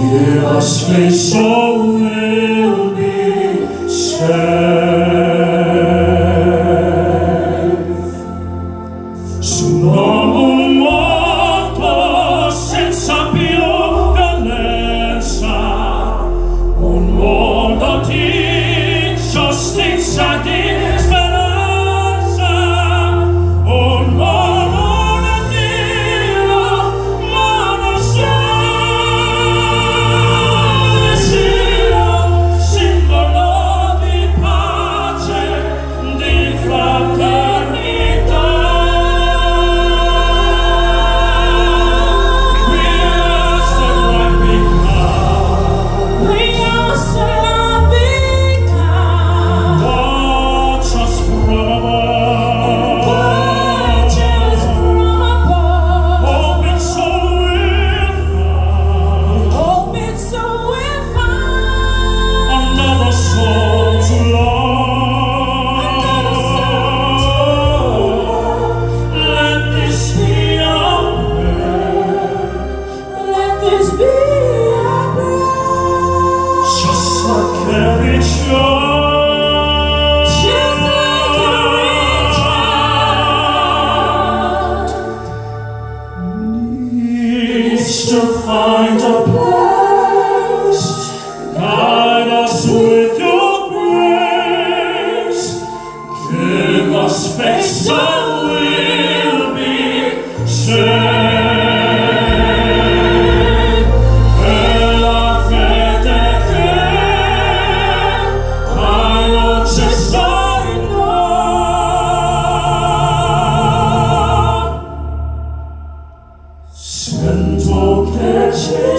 Give us faith so we'll be saved. Sull'uomo un mondo senza più violenza, un mondo di giustizia, di speranza, un mondo di Dio, ma non solo simbolo di pace, di fraternità. To find a place, guide us with your grace, give us faith so we'll be saved. E la fede che mai non cessa in noi. Sento che c'è